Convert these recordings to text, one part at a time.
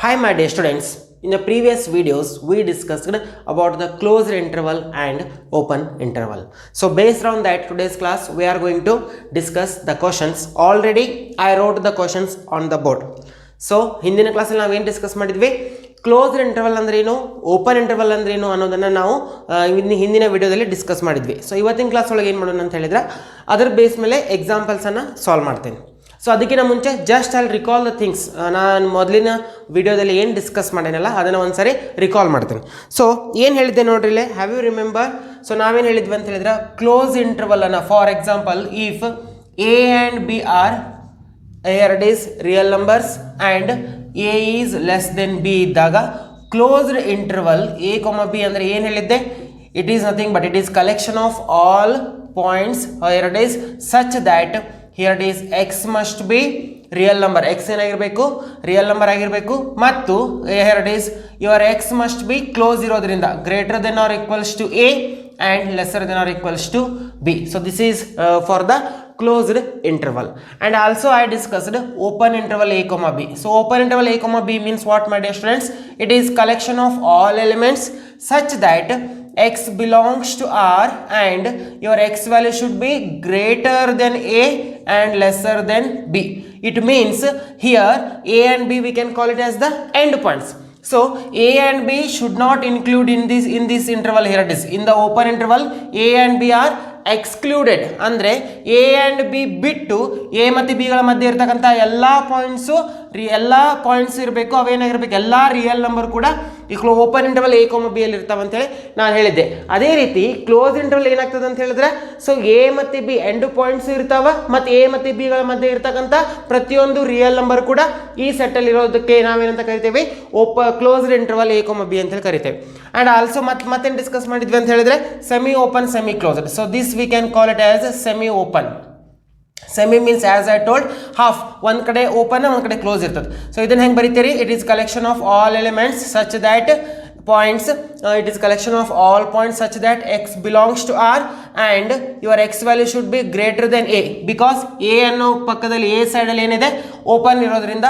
Hi my dear students, in the previous videos we discussed about the closed interval and open interval. So based on that today's class we are going to discuss the questions. Already I wrote the questions on the board. So ಹಿಂದಿನ ಕ್ಲಾಸಲ್ಲಿ ನಾವು ಏನು discuss ಮಾಡಿದ್ವಿ, closed interval ಅಂದ್ರೆ ಏನು, open interval ಅಂದ್ರೆ ಏನು ಅನ್ನೋದನ್ನು ನಾವು ಹಿಂದಿನ ವಿಡಿಯೋದಲ್ಲಿ ಡಿಸ್ಕಸ್ ಮಾಡಿದ್ವಿ. ಸೊ ಇವತ್ತಿನ ಕ್ಲಾಸ್ ಒಳಗೆ ಏನು ಮಾಡೋಣ ಅಂತ ಹೇಳಿದ್ರೆ ಅದರ ಬೇಸ್ ಮೇಲೆ ಎಕ್ಸಾಂಪಲ್ಸನ್ನು ಸಾಲ್ವ್ ಮಾಡ್ತೇನೆ. ಸೊ ಅದಕ್ಕಿಂತ ಮುಂಚೆ ಜಸ್ಟ್ ಅಲ್ಲಿ ರಿಕಾಲ್ ದ ಥಿಂಗ್ಸ್, ನಾನು ಮೊದಲಿನ ವಿಡಿಯೋದಲ್ಲಿ ಏನು ಡಿಸ್ಕಸ್ ಮಾಡೇನಲ್ಲ ಅದನ್ನು ಒಂದ್ಸರಿ ರಿಕಾಲ್ ಮಾಡ್ತೀನಿ. ಸೊ ಏನು ಹೇಳಿದ್ದೆ ನೋಡ್ರಿ ಇಲ್ಲೇ, ಹ್ಯಾವ್ ಯು ರಿಮೆಂಬರ್? ಸೊ ನಾವೇನು ಹೇಳಿದ್ವಿ ಅಂತ ಹೇಳಿದ್ರೆ ಕ್ಲೋಸ್ ಇಂಟರ್ವಲನ್ನು, for example if A and B are here it is real numbers and a is less than b ಇದ್ದಾಗ closed interval a, b ಅಂದರೆ ಏನು ಹೇಳಿದ್ದೆ, it is nothing but it is collection of all points here it is such that here it is x must be real number, x ಏನಾಗಿರಬೇಕು real number ಆಗಿರಬೇಕು, ಮತ್ತು here it is your x must be close ಇರೋದ್ರಿಂದ greater than or equals to a and lesser than or equals to b. So this is for the closed interval. And also I discussed open interval a comma b. So open interval a comma b means what, my dear students? It is collection of all elements such that x belongs to r and your x value should be greater than a and lesser than b. It means here a and b we can call it as the end points. So a and b should not include in this interval. Here it is in the open interval a and b are excluded. ಅಂದರೆ A and B ಬಿಟ್ಟು A ಮತ್ತು ಬಿಗಳ ಮಧ್ಯೆ ಇರ್ತಕ್ಕಂಥ ಎಲ್ಲ points ಇರಬೇಕು, ಅವೇನಾಗಿರ್ಬೇಕು ಎಲ್ಲ real number ಕೂಡ ಈ open interval A comma B ಅಲ್ಲಿ ಇರ್ತಾವೆ ಅಂತೇಳಿ ನಾನು ಹೇಳಿದ್ದೆ. ಅದೇ ರೀತಿ ಕ್ಲೋಸ್ ಇಂಟರ್ವಲ್ ಏನಾಗ್ತದೆ ಅಂತ ಹೇಳಿದ್ರೆ, ಸೊ ಎ ಮತ್ತು ಬಿ ಎಂಡ್ ಪಾಯಿಂಟ್ಸ್ ಇರ್ತಾವೆ ಮತ್ತು ಎ ಮತ್ತು ಬಿಗಳ ಮಧ್ಯೆ ಇರ್ತಕ್ಕಂಥ ಪ್ರತಿಯೊಂದು ರಿಯಲ್ ನಂಬರ್ ಕೂಡ ಈ ಸೆಟ್ಟಲ್ಲಿ ಇರೋದಕ್ಕೆ ನಾವೇನಂತ ಕರಿತೇವೆ, closed interval A comma B ಅಂತೇಳಿ ಕರಿತೇವೆ. ಆ್ಯಂಡ್ ಆಲ್ಸೋ ಮತ್ತೇನು ಡಿಸ್ಕಸ್ ಮಾಡಿದ್ವಿ ಅಂತ ಹೇಳಿದ್ರೆ semi open, semi closed. So this we can call it as semi open. Semi means as I told half, ಒಂದು ಕಡೆ ಓಪನ್ ಒಂದು ಕಡೆ ಕ್ಲೋಸ್ ಇರ್ತದೆ. ಸೊ ಇದನ್ನು ಹೆಂಗೆ ಬರೀತೀರಿ, it is collection of all elements such that points, it is collection of all points such that x belongs to r and your x value should be greater than a, because a ಅನ್ನೋ ಪಕ್ಕದಲ್ಲಿ a ಸೈಡಲ್ಲಿ ಏನಿದೆ open ಇರೋದ್ರಿಂದ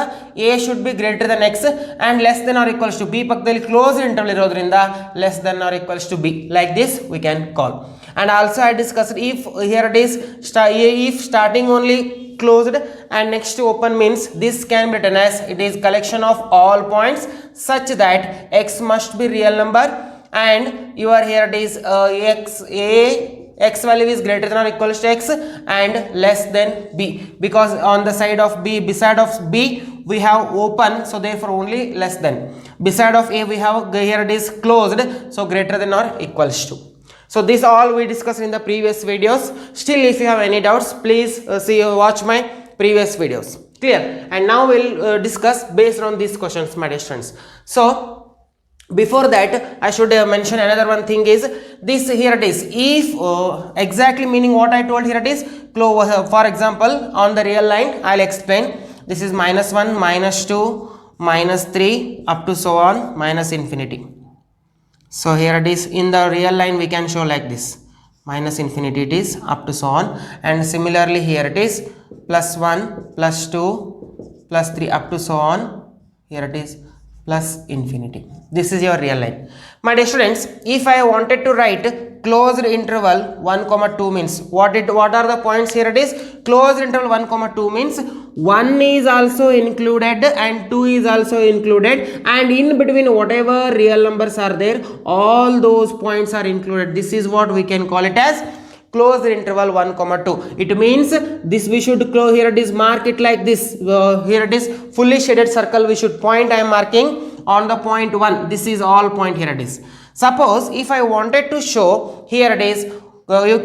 a should be greater than x and less than or equals to b ಪಕ್ಕದಲ್ಲಿ close interval ಇರೋದ್ರಿಂದ less than or equals to b. Like this we can call. And also I discussed if here it is if starting only closed and next to open means this can be written as it is collection of all points such that x must be real number and your here it is x value is greater than or equals to x and less than b, because on the side of b, beside of b we have open, so therefore only less than. Beside of a we have here it is closed, so greater than or equals to. So this all we discussed in the previous videos. Still if you have any doubts please watch my previous videos. Clear? And now we'll discuss based on these questions, my dear students. So before that I should mention another one thing is this, here it is if exactly meaning what I told, here it is for example on the real line I'll explain. This is -1 -2 -3 up to so on minus infinity. So here it is in the real line we can show like this, minus infinity it is up to so on, and similarly here it is +1 +2 +3 up to so on, here it is plus infinity. This is your real line. My dear students, if I wanted to write closed interval 1, 2 means what are the points, here it is closed interval 1, 2 means 1 is also included and 2 is also included, and in between whatever real numbers are there all those points are included. This is what we can call it as closed interval 1, 2. It means this we should close, here it is mark it like this, here it is fully shaded circle we should point, I am marking on the point 1, this is all point, here it is. Suppose if I wanted to show, here it is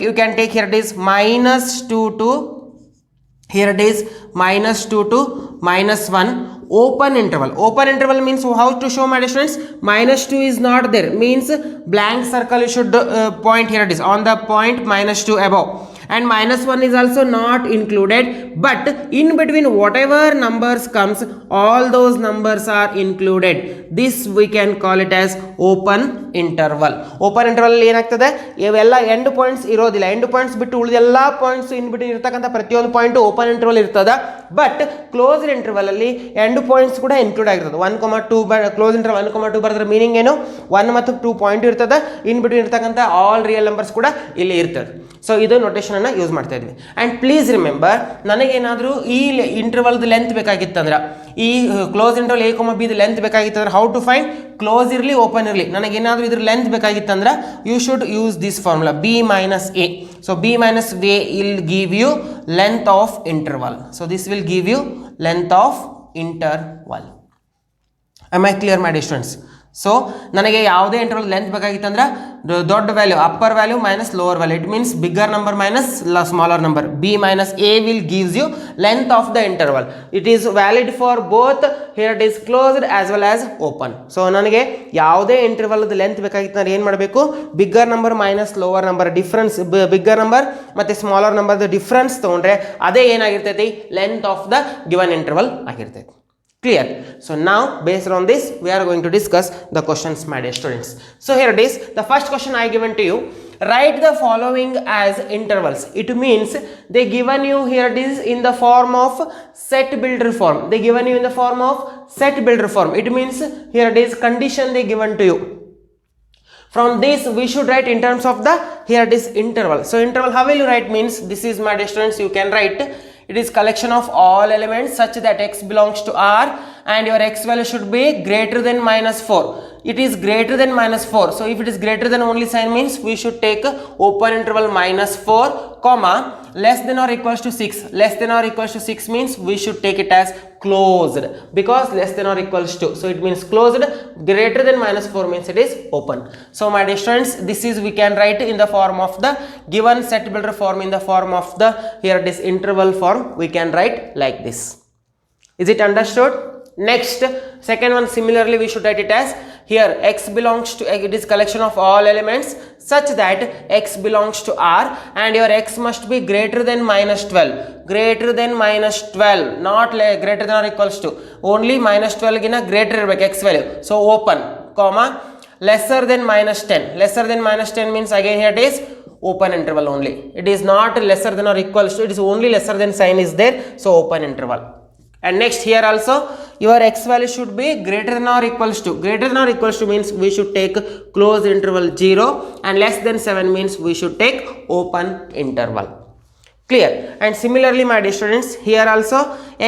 you can take, here it is -2 to here it is -2 to -1 open interval. Open interval means how to show, my students? -2 is not there means blank circle you should point, here it is on the point -2 above, and -1 is also not included, but in between whatever numbers comes, all those numbers are included. This we can call it as open interval. Open interval ಏನಾಗ್ತದೆ, ಇವೆಲ್ಲ end points ಇರೋದಿಲ್ಲ, end points ಬಿಟ್ಟು ಉಳಿದ ಎಲ್ಲ points in between ಇರ್ತಕ್ಕಂಥ ಪ್ರತಿಯೊಂದು point open interval ಇರ್ತದೆ. But closed interval ಅಲ್ಲಿ ಎಂಡ್ ಪಾಯಿಂಟ್ಸ್ ಕೂಡ ಇನ್ಕ್ಲೂಡ್ ಆಗಿರ್ತದೆ. 1,2 ಕ್ಲೋಸ್ ಇಂಟರ್ವಲ್ 1,2 ಬರೆದ್ರೆ ಮೀನಿಂಗ್ ಏನು, 1 ಮತ್ತು 2 ಪಾಯಿಂಟ್ ಇರ್ತದೆ, ಇನ್ ಬಿಟ್ವೀನ್ ಇರ್ತಕ್ಕಂಥ ಆಲ್ ರಿಯಲ್ ನಂಬರ್ಸ್ ಕೂಡ ಇಲ್ಲಿ ಇರ್ತದೆ. ಸೊ ಇದು ನೋಟೇಷನ್ ಅನ್ನ ಯೂಸ್ ಮಾಡ್ತಾ ಇದ್ವಿ. ಆ್ಯಂಡ್ ಪ್ಲೀಸ್ ರಿಮೆಂಬರ್, ನನಗೇನಾದರೂ ಈ ಇಂಟರ್ವಲ್ದು ಲೆಂತ್ ಬೇಕಾಗಿತ್ತಂದ್ರೆ, ಈ close interval A comma B length ಬೇಕಾಗಿತ್ತಂದ್ರೆ, ಹೌ ಟು ಫೈಂಡ್, ಕ್ಲೋಸ್ ಇರಲಿ ಓಪನ್ ಇರಲಿ, ನನಗೇನಾದರೂ ಇದ್ರ ಲೆಂತ್ ಬೇಕಾಗಿತ್ತಂದ್ರೆ you should use this formula b minus a. So b minus a will give you length of interval. So this will give you length of interval. Am I clear my dear students? So ನನಗೆ ಯಾವುದೇ interval length ಬೇಕಾಗಿತ್ತಂದ್ರೆ ದೊಡ್ಡ value upper value minus lower value, it means bigger number minus smaller number. b minus a will gives you length of the interval. It is valid for both, here it is closed as well as open. So ನನಗೆ ಯಾವುದೇ ಇಂಟರ್ವಲ್ದ length ಬೇಕಾಗಿತ್ತಂದ್ರೆ ಏನು ಮಾಡಬೇಕು, bigger number minus lower number difference, bigger number ಮತ್ತು smaller ನಂಬರ್ದ difference ತೊಗೊಂಡ್ರೆ ಅದೇ ಏನಾಗಿರ್ತೈತಿ, length of the given interval ಆಗಿರ್ತೈತಿ. Clear? So now based on this we are going to discuss the questions, my dear students. So here it is, the first question I given to you, write the following as intervals. It means they given you, here it is in the form of set builder form, they given you in the form of set builder form. It means here it is condition they given to you. From this we should write in terms of the, here it is interval. So interval how will you write means, this is, my dear students, you can write it is collection of all elements such that x belongs to R and your x value should be greater than -4. It is greater than -4. So if it is greater than, only sign means we should take open interval -4 comma less than or equals to 6. Less than or equals to 6 means we should take it as closed, because less than or equals to, so it means closed. Greater than -4 means it is open. So my dear students, this is we can write in the form of the given set builder form, in the form of the, here it is interval form, we can write like this. Is it understood? Next, second one, similarly we should write it as, here x belongs to, it is collection of all elements such that x belongs to R and your x must be greater than -12. Greater than -12, not greater than or equals to, only -12 gina greater irಬೇಕು x value. So open comma lesser than -10. Lesser than -10 means again here it is open interval only. It is not lesser than or equals to, it is only lesser than sign is there, so open interval. And next here also your x value should be greater than or equals to, greater than or equals to means we should take closed interval 0 and less than 7 means we should take open interval. Clear? And similarly my dear students, here also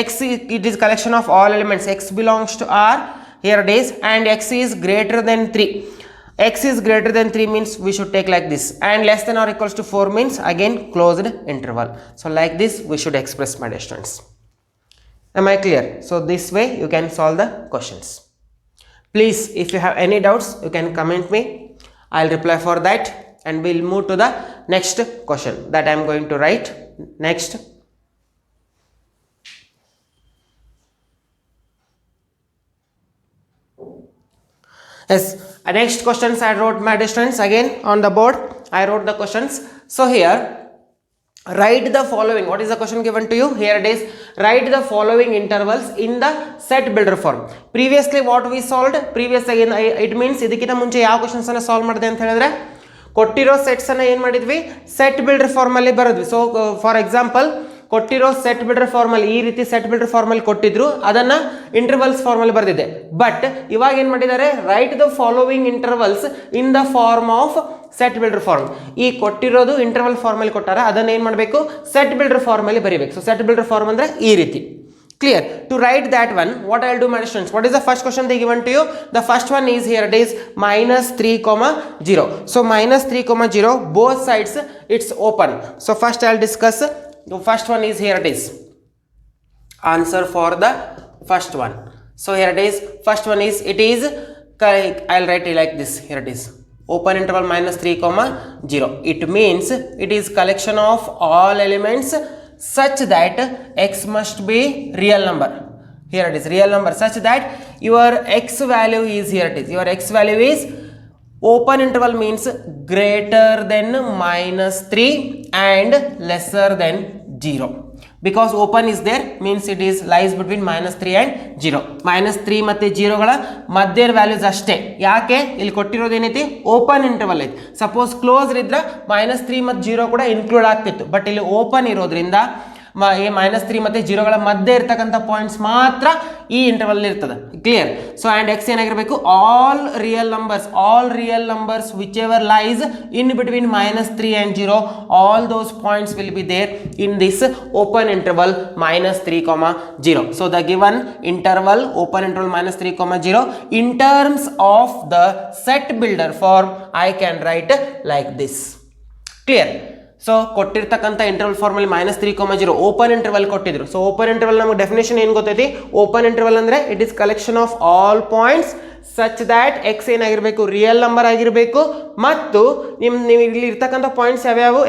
x, it is collection of all elements, x belongs to R, here it is, and x is greater than 3. X is greater than 3 means we should take like this, and less than or equals to 4 means again closed interval. So like this we should express, my dear students. Am I clear? So this way you can solve the questions. Please, if you have any doubts you can comment me, I'll reply for that, and we'll move to the next question that I am going to write next. Yes, next questions I wrote, my dear students, again on the board I wrote the questions. So here write the following. What is the question given to you? Here it is, write the following intervals in the set builder form. Previously what we solved, previous again it means ಇದಕ್ಕಿಂತ ಮುಂಚೆ ಯಾವ questions ಅನ್ನ solve ಮಾಡಿದೆ ಅಂತ ಹೇಳಿದ್ರೆ, ಕೊಟ್ಟಿರೋ sets ಅನ್ನ ಏನು ಮಾಡಿದ್ವಿ, ಸೆಟ್ ಬಿಲ್ಡರ್ ಫಾರ್ಮ್ ಅಲ್ಲಿ ಬರೆದ್ವಿ. ಸೊ ಫಾರ್ ಎಕ್ಸಾಂಪಲ್ ಕೊಟ್ಟಿರೋ ಸೆಟ್ ಬಿಲ್ಡರ್ ಫಾರ್ಮಲ್ಲಿ ಈ ರೀತಿ ಸೆಟ್ ಬಿಲ್ಡರ್ ಫಾರ್ಮಲ್ಲಿ ಕೊಟ್ಟಿದ್ರು, ಅದನ್ನ ಇಂಟರ್ವಲ್ಸ್ ಫಾರ್ಮಲ್ಲಿ ಬರೆದಿದೆ. ಬಟ್ ಇವಾಗ ಏನು ಮಾಡಿದ್ದಾರೆ, write the following intervals in the form of set builder form. ಈ ಕೊಟ್ಟಿರೋದು ಇಂಟರ್ವಲ್ ಫಾರ್ಮಲ್ಲಿ ಕೊಟ್ಟಾರ, ಅದನ್ನ ಏನು ಮಾಡಬೇಕು, ಸೆಟ್ ಬಿಲ್ಡರ್ ಫಾರ್ಮಲ್ಲಿ ಬರೀಬೇಕು. ಸೊ ಸೆಟ್ ಬಿಲ್ಡರ್ ಫಾರ್ಮ್ ಅಂದ್ರೆ ಈ ರೀತಿ. Clear? To write that one, what I will do, my students, what is the first question they given to you? The first one is, here it is -3,0. So -3,0, both sides it's open. So first I will discuss, the first one is, here it is answer for the first one. So here it is, first one is, it is, I will write it like this, here it is open interval -3,0. It means it is collection of all elements such that x must be real number. Here it is real number such that your x value is, here it is, your x value is open interval means greater than -3 and lesser than 0. Because open is there means it is lies between -3 and 0. -3 ಮತ್ತೆ 0ಗಳ ಮಧ್ಯದ values ಅಷ್ಟೇ. ಯಾಕೆ ಇಲ್ಲಿ ಕೊಟ್ಟಿರೋದು ಏನೈತಿ open interval ಐತಿ. Suppose close ಇದ್ರೆ -3 ಮತ್ತು 0 ಕೂಡ ಇನ್ಕ್ಲೂಡ್ ಆಗ್ತಿತ್ತು. ಬಟ್ ಇಲ್ಲಿ ಓಪನ್ ಇರೋದ್ರಿಂದ -3 ಮತ್ತು 0ಗಳ ಮಧ್ಯೆ ಇರ್ತಕ್ಕಂಥ ಪಾಯಿಂಟ್ಸ್ ಮಾತ್ರ ಈ ಇಂಟರ್ವಲ್ ಇರ್ತದೆ. ಕ್ಲಿಯರ್. ಸೊ ಆ್ಯಂಡ್ ಎಕ್ಸ್ ಏನಾಗಿರಬೇಕು all real numbers which ever lies in between -3 and 0 all those points will be there in this open interval -3, 0. So the given interval open interval -3, 0 in terms of the set builder form I can write like this. Clear. So ಕೊಟ್ಟಿರ್ತಕ್ಕಂಥ interval ಫಾರ್ಮಲ್ಲಿ -3, 0 open interval ಕೊಟ್ಟಿದ್ರು. So open interval ನಮಗೆ definition ಏನು ಗೊತ್ತೈತಿ? Open interval ಅಂದರೆ it is collection of all points such that X ಏನಾಗಿರಬೇಕು real number ಆಗಿರಬೇಕು ಮತ್ತು ನೀವು ಇಲ್ಲಿ ಇರ್ತಕ್ಕಂಥ ಪಾಯಿಂಟ್ಸ್ ಯಾವ್ಯಾವು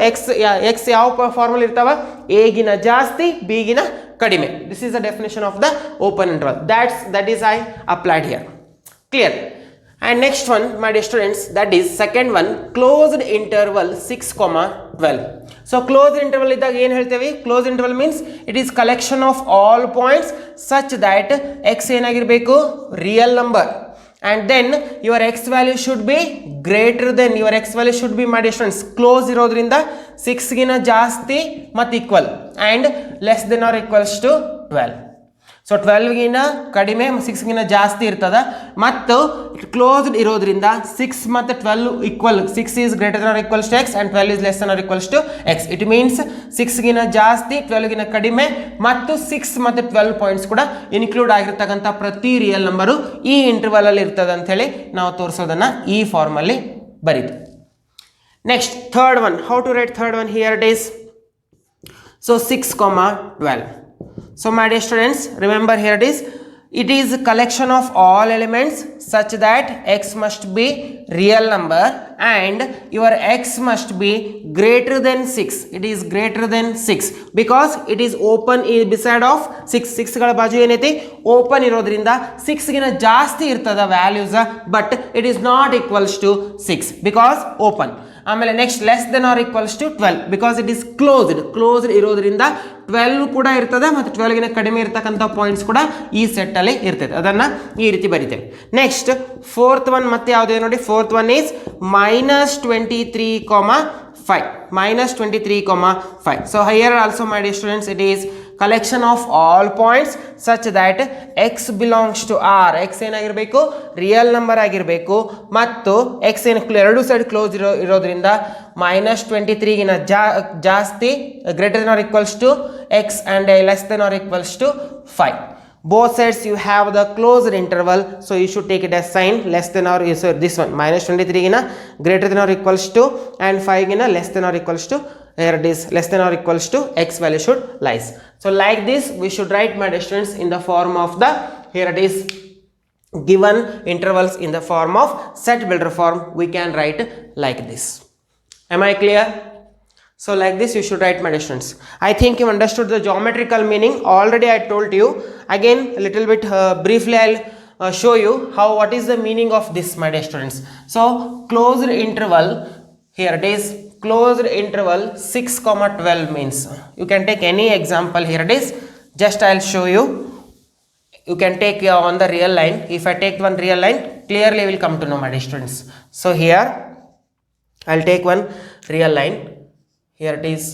ಎಕ್ಸ್ ಯಾವ ಫಾರ್ಮಲ್ ಇರ್ತಾವ ಎಗಿನ ಜಾಸ್ತಿ ಬಿಗಿನ ಕಡಿಮೆ. This is the definition of the open interval. That is I applied here. Clear. And next one, my dear students, that is second one, closed interval 6, 12. So closed interval idag ಏನು ಹೇಳ್ತೇವೆ? Closed interval means it is collection of all points such that x ಏನಾಗಿರಬೇಕು real number and then your x value should be greater than my dear students close ಇರೋದ್ರಿಂದ 6 ಗಿನ ಜಾಸ್ತಿ ಮತ್ತು equal and less than or equals to 12. So 12 ಗಿನ ಕಡಿಮೆ 6 ಗಿನ ಜಾಸ್ತಿ ಇರ್ತದ ಮತ್ತು ಕ್ಲೋಸ್ಡ್ ಇರೋದ್ರಿಂದ 6 ಮತ್ತು 12 equal. 6 is greater than or equals to x and 12 is less than or equals to x. It means 6 ಗಿನ ಜಾಸ್ತಿ 12 ಗಿನ ಕಡಿಮೆ ಮತ್ತು 6 ಮತ್ತು 12 ಪಾಯಿಂಟ್ಸ್ ಕೂಡ ಇನ್ಕ್ಲೂಡ್ ಆಗಿರ್ತಕ್ಕಂಥ ಪ್ರತಿ ರಿಯಲ್ ನಂಬರು ಈ ಇಂಟರ್ವಲ್ ಅಲ್ಲಿ ಇರ್ತದೆ ಅಂಥೇಳಿ ನಾವು ತೋರಿಸೋದನ್ನ ಈ ಫಾರ್ಮಲ್ಲಿ ಬರೀತೀವಿ. Next third one, how to write third one? Here it is. So 6, 12. So my dear students, remember here it is a collection of all elements such that x must be real number and your x must be greater than 6. It is greater than 6 because it is open beside of 6. 6 ಗಳ ಬಾಜು ಏನೈತಿ open ಇರೋದ್ರಿಂದ 6 ಗಿನ ಜಾಸ್ತಿ ಇರ್ತದ values but it is not equals to 6 because open. ಆಮೇಲೆ next less than or equals to 12 because it is closed ಇರೋದ್ರಿಂದ 12 ಕೂಡ ಇರ್ತದೆ ಮತ್ತು 12 ಗಿನ ಕಡಿಮೆ ಇರ್ತಕ್ಕಂಥ ಪಾಯಿಂಟ್ಸ್ ಕೂಡ ಈ ಸೆಟ್ ಅಲ್ಲಿ ಇರ್ತದೆ. ಅದನ್ನ ಈ ರೀತಿ ಬರಿತೇವೆ. ನೆಕ್ಸ್ಟ್ ಫೋರ್ತ್ ಒನ್ ಮತ್ತೆ ಯಾವುದೇ ನೋಡಿ, fourth one is -23, 5. So here also my dear students it is collection of all points such that x belongs to r. x ಏನಾಗಿರಬೇಕು ರಿಯಲ್ ನಂಬರ್ ಆಗಿರಬೇಕು ಮತ್ತು x ಏನು ಎರಡು ಸೈಡ್ ಕ್ಲೋಸ್ ಇರೋದ್ರಿಂದ -23 ಗಿನ ಜಾಸ್ತಿ greater than or equals to x and less than or equals to 5. Both sides you have the closed interval, so you should take it as sign less than or this one -23 gina greater than or equals to and 5 gina less than or equals to, here it is less than or equals to x value should lies. So like this we should write my dear students in the form of the, here it is given intervals in the form of set builder form we can write like this. Am I clear? So like this you should write my dear students. I think you understood the geometrical meaning. Already I told you. Again a little bit briefly I'll show you what is the meaning of this my dear students. So closed interval, here it is closed interval 6, 12 means you can take any example. Here it is, just I'll show you. You can take on the real line. If I take one real line, clearly will come to know my dear students. So here I'll take one real line. Here it is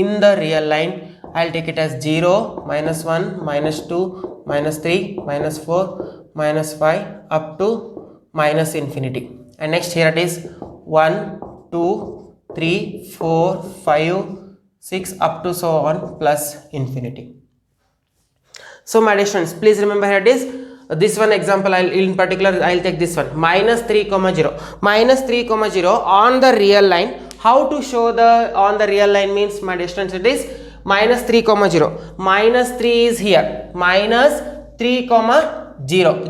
in the real line I'll take it as 0, -1, -2, -3, -4, -5 up to -infinity. And next here it is 1, 2, 3, 4, 5, 6 up to so on plus infinity. So my dear students, please remember here it is this one example. In particular I'll take this one -3, 0. -3, 0 on the real line. How to show the on the real line means my dear students it is -3, 0. -3 is here, -3,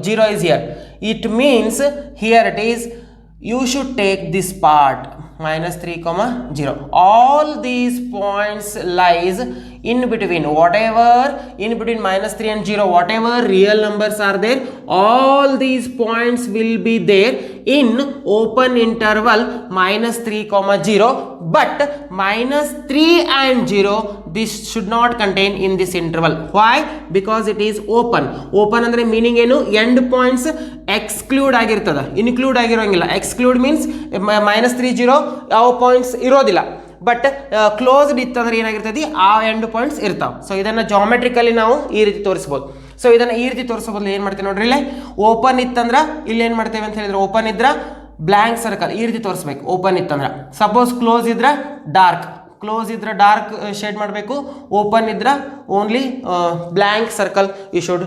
0 is here. It means here it is you should take this part. minus 3 comma 0. All these points lies in between, whatever in between minus 3 and 0, whatever real numbers are there, all these points will be there in open interval minus 3 comma 0, but minus 3 and 0 this should not contain in this interval. Why? Because it is open. Open andre meaning enu, end points exclude ಆಗಿರ್ತದ, include ಆಗಿರೋಂಗಿಲ್ಲ. Exclude means minus 3 0 ಯಾವ points ಇರೋದಿಲ್ಲ, but closed ಇತ್ತಂದ್ರೆ ಏನಾಗಿರ್ತದೆ, ಆ end points ಇರ್ತಾವೆ. So ಇದನ್ನು ಜಾಮೆಟ್ರಿಕಲಿ ನಾವು ಈ ರೀತಿ ತೋರಿಸ್ಬೋದು. ಸೊ ಇದನ್ನು ಈ ರೀತಿ ತೋರಿಸೋ ಬದಲು ಏನು ಮಾಡ್ತೀವಿ ನೋಡ್ರಿ, ಇಲ್ಲೇ ಓಪನ್ ಇತ್ತಂದ್ರೆ ಇಲ್ಲಿ ಏನು ಮಾಡ್ತೇವೆ ಅಂತ ಹೇಳಿದ್ರೆ, ಓಪನ್ ಇದ್ರೆ ಬ್ಲ್ಯಾಂಕ್ ಸರ್ಕಲ್ ಈ ರೀತಿ ತೋರಿಸ್ಬೇಕು. ಓಪನ್ ಇತ್ತಂದ್ರೆ ಸಪೋಸ್ ಕ್ಲೋಸ್ ಇದ್ರೆ ಡಾರ್ಕ್, ಕ್ಲೋಸ್ ಇದ್ರೆ ಡಾರ್ಕ್ ಶೇಡ್ ಮಾಡಬೇಕು, ಓಪನ್ ಇದ್ರೆ only blank circle you should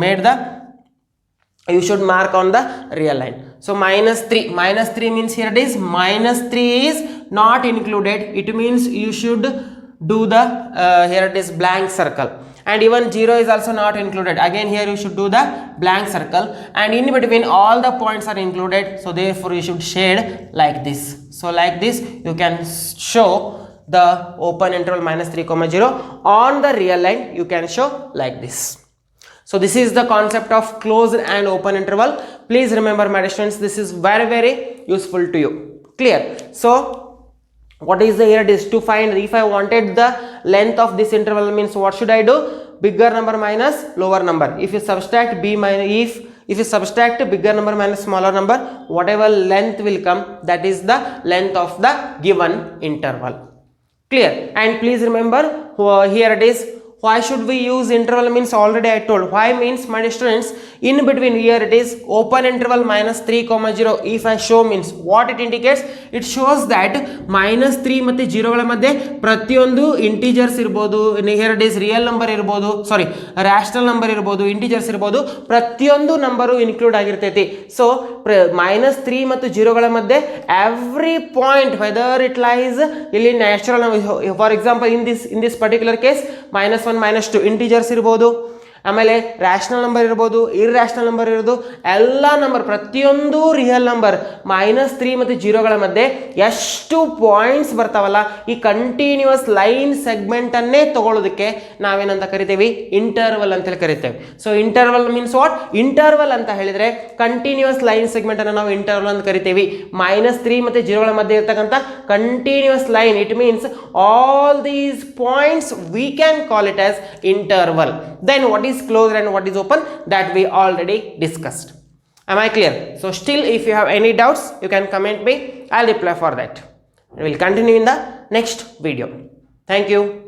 made the you should mark on the real line. So minus 3 means here it is minus 3 is not included, it means you should do the here it is blank circle, and even 0 is also not included, again here you should do the blank circle, and in between all the points are included, so therefore you should shade like this. So like this you can show the open interval minus 3 comma 0. On the real line you can show like this. So this is the concept of closed and open interval. Please remember my dear students, this is very very useful to you. Clear? So what is the here it is to find, if I wanted the length of this interval means what should I do? Bigger number minus lower number. If you subtract b minus if you subtract bigger number minus smaller number, whatever length will come, that is the length of the given interval. Clear? And please remember here it is, why should we use interval means already I told. Why means my dear students, in between here it is open interval minus 3 comma 0, if I show means what it indicates, it shows that minus 3 ಮತ್ತೆ 0 ಗಳ ಮಧ್ಯೆ ಪ್ರತಿಯೊಂದು integers ಇರ್ಬೋದು, here it is real number ಇರ್ಬೋದು, ಸಾರಿ rational number ಇರ್ಬೋದು, integers ಇರ್ಬೋದು, ಪ್ರತಿಯೊಂದು number include ಆಗಿರ್ತೈತಿ. ಸೊ minus 3 ಮತ್ತು 0 ಗಳ ಮಧ್ಯೆ every point whether it lies ಇಲ್ಲಿ natural, for example in this particular case minus 1 minus 2 integers ಇರ್ಬೋದು, ಆಮೇಲೆ ರ್ಯಾಷನಲ್ ನಂಬರ್ ಇರ್ಬೋದು, ಇರ್ಯಾಷನಲ್ ನಂಬರ್ ಇರೋದು, ಎಲ್ಲ ನಂಬರ್ ಪ್ರತಿಯೊಂದು ರಿಯಲ್ ನಂಬರ್ minus 3 ಮತ್ತು 0 ಗಳ ಮಧ್ಯೆ ಎಷ್ಟು ಪಾಯಿಂಟ್ಸ್ ಬರ್ತಾವಲ್ಲ, ಈ ಕಂಟಿನ್ಯೂಸ್ ಲೈನ್ ಸೆಗ್ಮೆಂಟ್ ಅನ್ನೇ ತಗೊಳ್ಳೋದಕ್ಕೆ ನಾವೇನಂತ ಕರಿತೇವೆ, ಇಂಟರ್ವಲ್ ಅಂತೇಳಿ ಕರಿತೇವೆ. So interval means what? Interval ಅಂತ ಹೇಳಿದ್ರೆ ಕಂಟಿನ್ಯೂಸ್ ಲೈನ್ ಸೆಗ್ಮೆಂಟ್ ಅನ್ನು ನಾವು ಇಂಟರ್ವಲ್ ಅಂತ ಕರಿತೇವೆ. minus 3 ಮತ್ತು 0 ಗಳ ಮಧ್ಯೆ ಇರ್ತಕ್ಕಂಥ continuous line, it means all these points we can call it as interval. Then what is closed and what is open, that we already discussed. Am I clear? So still if you have any doubts you can comment me, I'll reply for that. We will continue in the next video. Thank you.